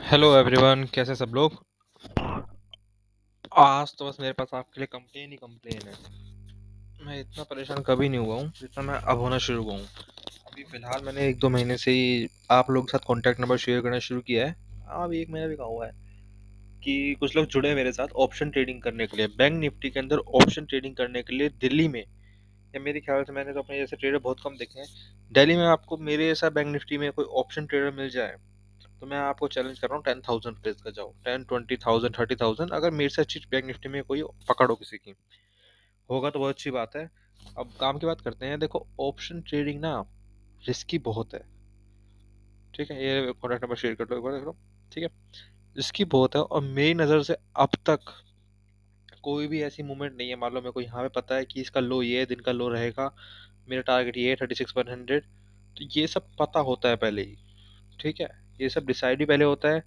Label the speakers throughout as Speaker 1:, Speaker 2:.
Speaker 1: Hello everyone, कैसे सब लोग। आज तो बस मेरे पास आपके लिए कंप्लेन ही कंप्लेन है। मैं इतना परेशान कभी नहीं हुआ हूँ जितना मैं अब होना शुरू हुआ हूँ। अभी फिलहाल मैंने 1-2 महीने से ही आप लोगों के साथ कॉन्टैक्ट नंबर शेयर करना शुरू किया है। अब 1 महीना भी कहा हुआ है कि कुछ लोग जुड़े हैं मेरे साथ ऑप्शन ट्रेडिंग करने के लिए, बैंक निफ्टी के अंदर ऑप्शन ट्रेडिंग करने के लिए दिल्ली में। या मेरे ख्याल से मैंने तो अपने जैसे ट्रेडर बहुत कम देखे हैं दिल्ली में। आपको मेरे जैसा बैंक निफ्टी में कोई ऑप्शन ट्रेडर मिल जाए तो मैं आपको चैलेंज कर रहा हूँ 10,000 रुपीज का जाओ, 10, 20,000, 30,000, अगर मेरे से अच्छी बैंक निफ्टी में कोई पकड़ो किसी की होगा तो बहुत अच्छी बात है। अब काम की बात करते हैं। देखो, ऑप्शन ट्रेडिंग ना रिस्की बहुत है। ठीक है, ये कॉन्टैक्ट नंबर शेयर कर लो एक बार, देख लो। ठीक है, रिस्की बहुत है और मेरी नज़र से अब तक कोई भी ऐसी मूवमेंट नहीं है। मान लो मेरे को यहाँ पे पता है कि इसका लो ये है, दिन का लो रहेगा, मेरा टारगेट ये है 36,100, तो ये सब पता होता है पहले ही। ठीक है, ये सब डिसाइड ही पहले होता है,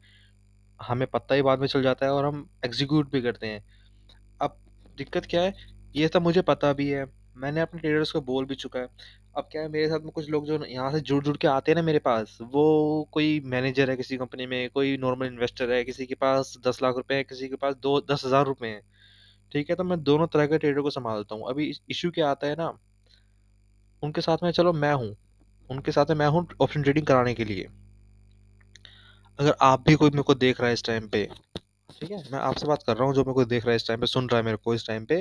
Speaker 1: हमें पता ही बाद में चल जाता है और हम एग्जीक्यूट भी करते हैं। अब दिक्कत क्या है, ये सब मुझे पता भी है, मैंने अपने ट्रेडर्स को बोल भी चुका है। अब क्या है, मेरे साथ में कुछ लोग जो यहाँ से जुड़ जुड़ के आते हैं ना मेरे पास, वो कोई मैनेजर है किसी कंपनी में, कोई नॉर्मल इन्वेस्टर है, किसी के पास 10 लाख रुपए है, किसी के पास 10,000 रुपए हैं। ठीक है, तो मैं दोनों तरह के ट्रेडर को संभालता हूँ। अभी इशू क्या आता है ना, उनके साथ में चलो मैं हूँ, उनके साथ में मैं हूँ ऑप्शन ट्रेडिंग कराने के लिए। अगर आप भी कोई मेरे को देख रहा है इस टाइम पे, ठीक है, मैं आपसे बात कर रहा हूँ, जो मेरे को देख रहा है इस टाइम पे, सुन रहा है मेरे को इस टाइम पे,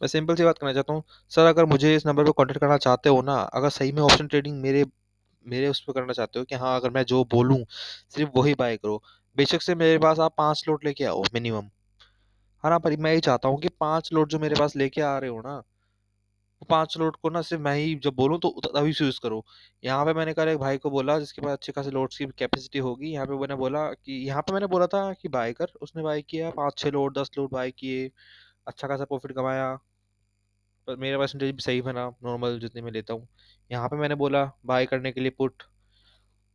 Speaker 1: मैं सिंपल सी बात करना चाहता हूँ। सर, अगर मुझे इस नंबर पे कांटेक्ट करना चाहते हो ना, अगर सही में ऑप्शन ट्रेडिंग मेरे मेरे उस पर करना चाहते हो कि हाँ, अगर मैं जो बोलूँ सिर्फ वही बाय करो, बेशक से मेरे पास आप 5 लोट लेके आओ मिनिमम। है ना, पर मैं ये चाहता हूँ कि 5 लोट जो मेरे पास लेके आ रहे हो ना, वो 5 लोट को ना सिर्फ मैं ही जब बोलूँ तो तभी से यूज करो। यहाँ पे मैंने कल एक भाई को बोला जिसके पास अच्छे खासे लोट्स की कैपेसिटी होगी, यहाँ पे मैंने बोला कि यहाँ पे मैंने बोला था कि बाय कर, उसने बाय किया, 5-6 लोट 10 लोट बाय किए, अच्छा खासा प्रॉफिट कमाया। पर मेरा परसेंटेज भी सही बना नॉर्मल जितने मैं लेता हूँ। यहाँ पे मैंने बोला बाय करने के लिए पुट,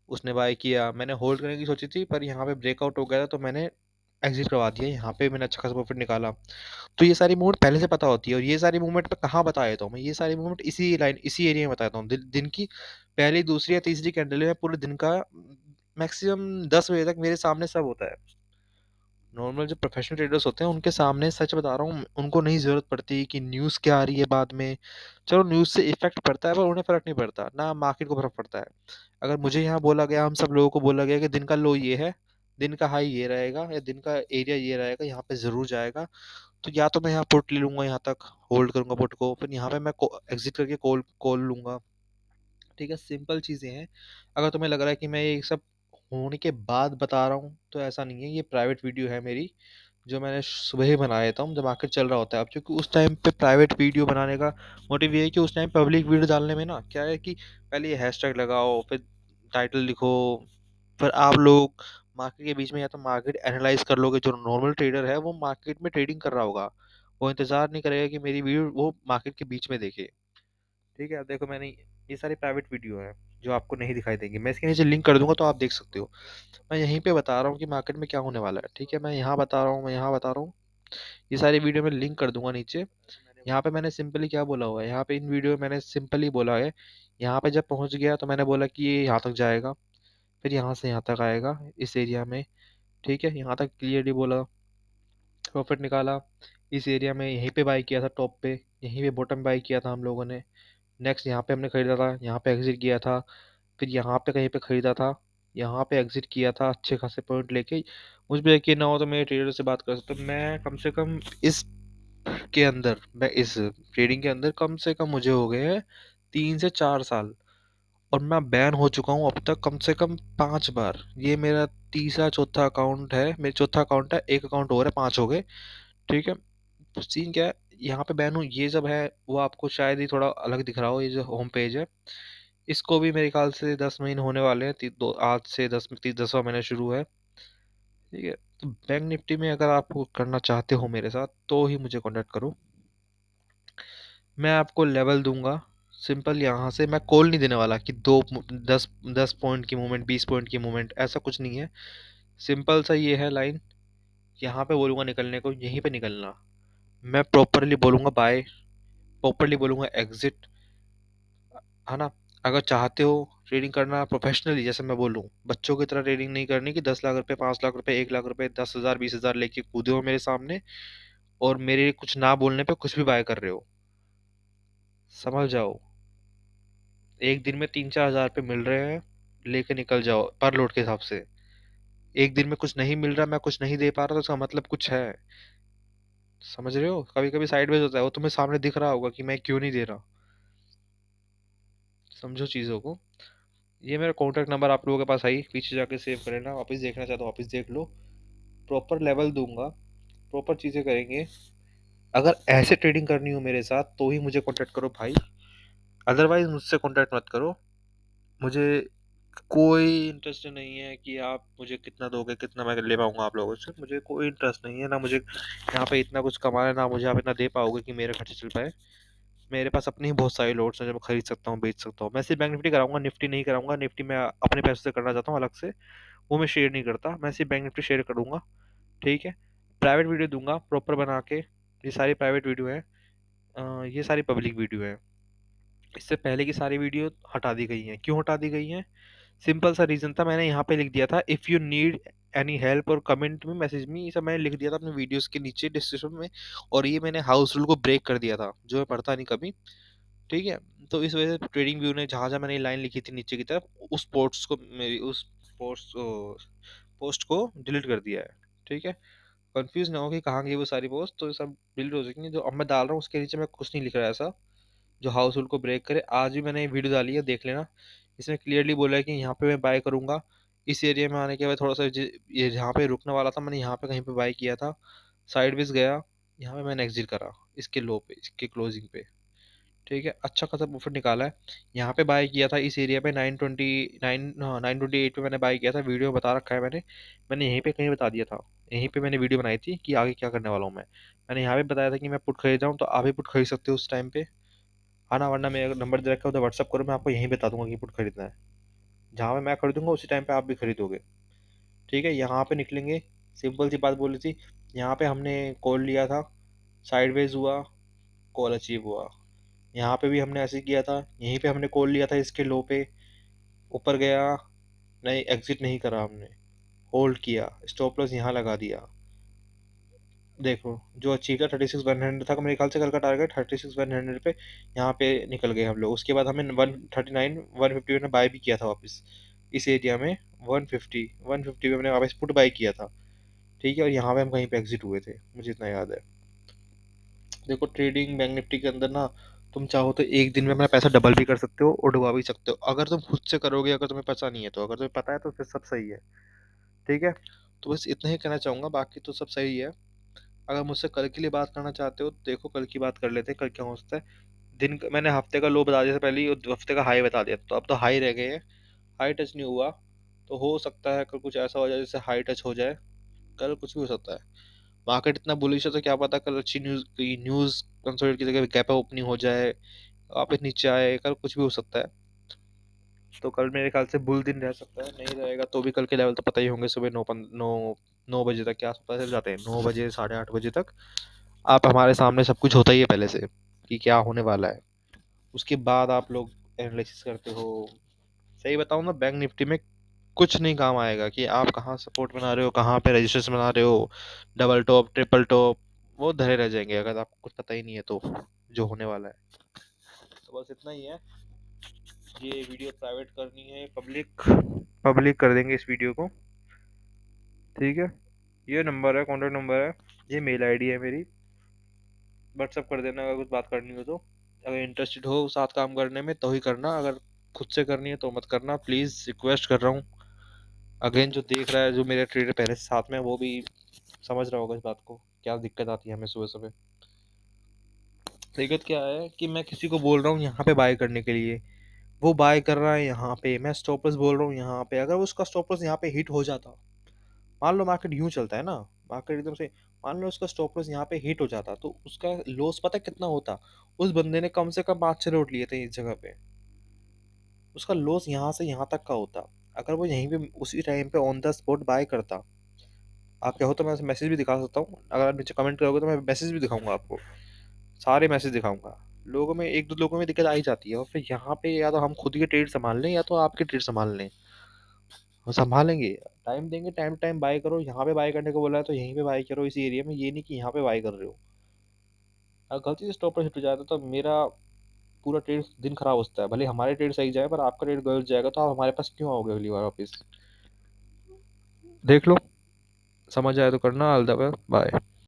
Speaker 1: उसने बाय किया, मैंने होल्ड करने की सोची थी पर यहाँ पे ब्रेकआउट हो गया था तो मैंने एग्जिट करवा दिया, यहाँ पे मैंने अच्छा खासा प्रॉफिट निकाला। तो ये सारी मूवमेंट पहले से पता होती है, और ये सारी मूवमेंट मैं कहाँ बता देता हूँ, मैं ये सारी मूवमेंट इसी लाइन इसी एरिया में बताता हूँ। दिन की पहली दूसरी या तीसरी कैंडल में पूरे दिन का मैक्सिमम 10 बजे तक मेरे सामने सब होता है। नॉर्मल जो प्रोफेशनल ट्रेडर्स होते हैं उनके सामने सच बता रहा हूँ, उनको नहीं ज़रूरत पड़ती कि न्यूज़ क्या आ रही है बाद में। चलो, न्यूज़ से इफेक्ट पड़ता है पर उन्हें फ़र्क नहीं पड़ता, ना मार्केट को फ़र्क पड़ता है। अगर मुझे यहाँ बोला गया, हम सब लोगों को बोला गया कि दिन का लो ये है, दिन का हाई ये रहेगा, या दिन का एरिया ये रहेगा, यहाँ पे ज़रूर जाएगा, तो या तो मैं यहाँ पुट ले लूँगा, यहाँ तक होल्ड करूँगा पुट को, फिर यहाँ पे मैं एग्जिट करके कॉल कॉल लूँगा। ठीक है, सिंपल चीज़ें हैं। अगर तुम्हें लग रहा है कि मैं ये सब होने के बाद बता रहा हूँ तो ऐसा नहीं है, ये प्राइवेट वीडियो है मेरी, जो मैंने सुबह ही बना देता हूँ जब मार्केट चल रहा होता है। अब क्योंकि उस टाइम पे प्राइवेट वीडियो बनाने का मोटिव ये है कि उस टाइम पब्लिक वीडियो डालने में ना क्या है कि पहले ये हैशटैग लगाओ, फिर टाइटल लिखो, फिर आप लोग मार्केट के बीच में या तो मार्केट एनालाइज कर लोगे। जो नॉर्मल ट्रेडर है वो मार्केट में ट्रेडिंग कर रहा होगा, वो इंतजार नहीं करेगा कि मेरी वीडियो वो मार्केट के बीच में देखे। ठीक है, अब देखो, मैंने ये सारी प्राइवेट वीडियो है जो आपको नहीं दिखाई देंगी, मैं इसके नीचे लिंक कर दूंगा तो आप देख सकते हो। मैं यहीं पे बता रहा हूँ कि मार्केट में क्या होने वाला है। ठीक है, मैं यहाँ बता रहा हूँ, मैं यहाँ बता रहा हूँ, ये सारी वीडियो में लिंक कर दूंगा नीचे। यहाँ पे मैंने सिंपली क्या बोला हुआ है, यहाँ पे इन वीडियो में मैंने सिंपली बोला है, यहाँ पे जब पहुँच गया तो मैंने बोला कि ये यहाँ तक जाएगा, फिर यहाँ से यहाँ तक आएगा इस एरिया में। ठीक है, यहाँ तक क्लियरली बोला, प्रॉफिट निकाला इस एरिया में, यहीं पे बाई किया था टॉप पे, यहीं पे बॉटम बाई किया था हम लोगों ने। नेक्स्ट यहाँ पे हमने खरीदा था, यहाँ पे एग्जिट किया था, फिर यहाँ पे कहीं पे खरीदा था, यहाँ पे एग्जिट किया था अच्छे खासे पॉइंट लेके। मुझ पे यकीन ना हो तो मेरे ट्रेडर से बात कर सकते हो। मैं कम से कम इस के अंदर, मैं इस ट्रेडिंग के अंदर कम से कम मुझे हो गए हैं 3 से 4 साल, और मैं बैन हो चुका हूँ अब तक कम से कम 5 बार। ये मेरा तीसरा चौथा अकाउंट है, मेरा चौथा अकाउंट है, एक अकाउंट और है, 5 हो गए। ठीक है, तो सीन क्या है, यहाँ पे बैन हूँ, ये जब है वो आपको शायद ही थोड़ा अलग दिख रहा हो, ये जो होम पेज है, इसको भी मेरे ख्याल से 10 महीने होने वाले हैं, आज से 10वां महीना शुरू है। ठीक है, तो बैंक निफ्टी में अगर आप करना चाहते हो मेरे साथ तो ही मुझे कांटेक्ट करो। मैं आपको लेवल दूंगा सिंपल, यहाँ से मैं कॉल नहीं देने वाला कि 10 10 पॉइंट की मूवमेंट, 20 पॉइंट की मूवमेंट, ऐसा कुछ नहीं है। सिंपल सा ये है लाइन, यहाँ पे बोलूँगा निकलने को, यहीं पे निकलना। मैं प्रॉपरली बोलूँगा बाय, प्रॉपरली बोलूँगा एग्जिट, है ना। अगर चाहते हो ट्रेडिंग करना प्रोफेशनली, जैसे मैं बोलूँ बच्चों की तरह ट्रेडिंग नहीं करनी कि 10 लाख रुपए, 5 लाख रुपए, 1 लाख रुपए, 10 हजार, 20 हजार लेके कूदे हो मेरे सामने और मेरे कुछ ना बोलने पे कुछ भी बाय कर रहे हो। समझ जाओ, एक दिन में 3-4 हजार रुपये मिल रहे हैं, लेके निकल जाओ पर लोड के हिसाब से। एक दिन में कुछ नहीं मिल रहा, मैं कुछ नहीं दे पा रहा, तो उसका मतलब कुछ है। समझ रहे हो, कभी कभी साइडवेज होता है, वो तुम्हें सामने दिख रहा होगा कि मैं क्यों नहीं दे रहा। समझो चीजों को। ये मेरा कॉन्टैक्ट नंबर आप लोगों के पास आई, पीछे जाके सेव कर लेना, वापस देखना चाहते हो वापस देख लो। प्रॉपर लेवल दूंगा, प्रॉपर चीजें करेंगे। अगर ऐसे ट्रेडिंग करनी हो मेरे साथ तो ही मुझे कांटेक्ट करो भाई, अदरवाइज मुझसे कांटेक्ट मत करो। मुझे कोई इंटरेस्ट नहीं है कि आप मुझे कितना दोगे, कितना मैं ले पाऊंगा आप लोगों से, मुझे कोई इंटरेस्ट नहीं है ना। मुझे यहाँ पे इतना कुछ कमाना है, ना मुझे आप इतना दे पाओगे कि मेरे खर्चे चल पाए। मेरे पास अपनी ही बहुत सारी लोड्स हैं जो मैं खरीद सकता हूँ, बेच सकता हूँ। मैं सिर्फ बैंक निफ्टी कराऊंगा, निफ्टी नहीं कराऊंगा। निफ्टी मैं अपने पैसों से करना चाहता हूँ अलग से, वो मैं शेयर नहीं करता, मैं सिर्फ बैंक निफ्टी शेयर करूंगा। ठीक है, प्राइवेट वीडियो दूंगा प्रॉपर बना के। ये सारी प्राइवेट वीडियो है, ये सारी पब्लिक वीडियो है। इससे पहले की सारी वीडियो हटा दी गई हैं। क्यों हटा दी गई हैं? सिंपल सा रीजन था, मैंने यहाँ पे लिख दिया था if you need any help और कमेंट में मैसेज मी, ये सब मैंने लिख दिया था अपने वीडियोस के नीचे डिस्क्रिप्शन में। और ये मैंने हाउस रूल को ब्रेक कर दिया था, जो मैं पढ़ता नहीं कभी। ठीक है, तो इस वजह से ट्रेडिंग व्यू ने जहाँ जहाँ मैंने ये लाइन लिखी थी नीचे की तरफ, उस पोस्ट को, मेरी उस पोस्ट पोस्ट को डिलीट कर दिया है। ठीक है, कंफ्यूज ना हो कि कहाँ गई वो सारी पोस्ट, तो ये सब डिलीट हो जाएंगे। जो अब मैं डाल रहा हूँ उसके नीचे मैं कुछ नहीं लिख रहा है ऐसा जो हाउस होल्ड को ब्रेक करे। आज भी मैंने वीडियो डाली है, देख लेना। इसमें क्लियरली बोला है कि यहाँ पे मैं बाय करूंगा। इस एरिया में आने के बाद थोड़ा सा ये जहाँ पे रुकने वाला था, मैंने यहाँ पे कहीं पे बाय किया था, साइडवेज गया, यहाँ पे मैंने एग्जिट करा इसके लो पे, इसके क्लोजिंग पे। ठीक है, अच्छा खासा प्रॉफिट निकाला है। यहाँ पे बाय किया था इस एरिया पे 929, हाँ 928 पे मैंने बाय किया था, वीडियो बता रखा है मैंने। मैंने यहीं पे कहीं बता दिया था, यहीं पे मैंने वीडियो बनाई थी कि आगे क्या करने वाला हूँ मैं। मैंने यहाँ पे बताया था कि मैं पुट खरीद रहा हूँ, तो आप भी पुट खरीद सकते हो उस टाइम पे। हाँ ना, वरना मेरा नंबर दे रखा है उधर व्हाट्सअप करो, मैं आपको यहीं बता दूंगा कि पुट खरीदना है। जहाँ पे मैं खरीदूंगा उसी टाइम पे आप भी खरीदोगे। ठीक है, यहाँ पे निकलेंगे, सिंपल सी बात बोली थी। यहाँ पे हमने कॉल लिया था, साइडवेज हुआ, कॉल अचीव हुआ। यहाँ पे भी हमने ऐसे किया था, यहीं पे हमने कॉल लिया था इसके लो पे, ऊपर गया, नहीं एग्जिट नहीं करा हमने, होल्ड किया, स्टॉप लॉस यहाँ लगा दिया। देखो जो अचीव था 36,100 था मेरे ख्याल से, कल का टारगेट 36,100 पे यहाँ पे निकल गए हम लोग। उसके बाद हमें 139, 150 में बाय भी किया था वापस इस एरिया में। 150 पे हमने वापस पुट बाय किया था। ठीक है, और यहाँ पे हम कहीं पे एग्जिट हुए थे, मुझे इतना याद है। देखो ट्रेडिंग बैंक निफ्टी के अंदर ना, तुम चाहो तो एक दिन में अपना पैसा डबल भी कर सकते हो और डुबा भी सकते हो, अगर तुम खुद से करोगे। अगर तुम्हें पता नहीं है तो, अगर तुम्हें पता है तो फिर सब सही है। ठीक है, तो बस इतना ही कहना चाहूंगा, बाकी तो सब सही है। अगर मुझसे कल के लिए बात करना चाहते हो तो देखो कल की बात कर लेते हैं, कल क्या हो सकता है। मैंने हफ्ते का लो बता दिया था पहले ही, और हफ्ते का हाई बता दिया, तो अब तो हाई रह गए हैं, हाई टच नहीं हुआ। तो हो सकता है कल कुछ ऐसा हो जाए जिससे हाई टच हो जाए, कल कुछ भी हो सकता है। मार्केट इतना बुलिश है तो क्या पता कल अच्छी न्यूज़ कंसोलिडेट की जगह गैप ओपनिंग हो जाए, वापस नीचे आए, कल कुछ भी हो सकता है। तो कल मेरे ख्याल से बुल दिन रह सकता है, नहीं रहेगा तो भी कल के लेवल तो पता ही होंगे। सुबह 9 बजे तक क्या पता चल जाते हैं, 9 बजे, 8:30 बजे तक आप हमारे सामने सब कुछ होता ही है पहले से कि क्या होने वाला है। उसके बाद आप लोग एनालिसिस करते हो। सही बताऊं ना, बैंक निफ्टी में कुछ नहीं काम आएगा कि आप कहाँ सपोर्ट बना रहे हो, कहाँ पे रजिस्ट्रेशन बना रहे हो, डबल टॉप, ट्रिपल टॉप, वो धरे रह जाएंगे अगर आपको कुछ पता ही नहीं है तो, जो होने वाला है। तो बस इतना ही है। ये वीडियो प्राइवेट करनी है, पब्लिक पब्लिक कर देंगे इस वीडियो को। ठीक है, ये नंबर है, कॉन्टैक्ट नंबर है, ये मेल आईडी है मेरी, व्हाट्सअप कर देना अगर कुछ बात करनी हो तो। अगर इंटरेस्टेड हो साथ काम करने में तो ही करना, अगर खुद से करनी है तो मत करना, प्लीज़ रिक्वेस्ट कर रहा हूँ। अगेन जो देख रहा है, जो मेरे ट्रेडर पहले से साथ में है, वो भी समझ रहा होगा इस बात को, क्या दिक्कत आती है हमें सुबह सुबह। दिक्कत क्या है कि मैं किसी को बोल रहा हूँ यहाँ पे बाय करने के लिए, वो बाय कर रहा है यहाँ पे, मैं स्टॉप लॉस बोल रहा हूँ यहाँ पे। अगर उसका स्टॉप लॉस यहाँ पे हिट हो जाता, मान लो मार्केट यूं चलता है ना, मार्केट एकदम से, मान लो उसका स्टॉप लॉस यहाँ पे हिट हो जाता, तो उसका लॉस पता है कितना होता? उस बंदे ने कम से कम 5-6 लोड लिए थे इस जगह पे, उसका लॉस यहाँ से यहाँ तक का होता। अगर वो यहीं पे उसी टाइम पे ऑन द स्पॉट बाय करता, आप क्या हो तो मैं मैसेज भी दिखा सकता हूँ, अगर आप नीचे कमेंट करोगे तो मैं मैसेज भी दिखाऊंगा आपको, सारे मैसेज दिखाऊंगा। लोगों में एक दो लोगों में दिक्कत आ ही जाती है, और फिर यहाँ पे या तो हम खुद के ट्रेड संभाल लें या तो आपके ट्रेड संभाल लें। हम संभालेंगे, टाइम देंगे, टाइम टाइम बाय करो। यहाँ पे बाय करने को बोला है तो यहीं पे बाय करो इसी एरिया में, ये नहीं कि यहाँ पे बाय कर रहे हो। अगर गलती से स्टॉप पर हिट हो जाता तो मेरा पूरा ट्रेड दिन खराब होता है। भले हमारे ट्रेड सही जाए पर आपका ट्रेड गलत जाएगा तो आप हमारे पास क्यों आओगे अगली बार वापस। देख लो, समझ आए तो करना। All the way, bye.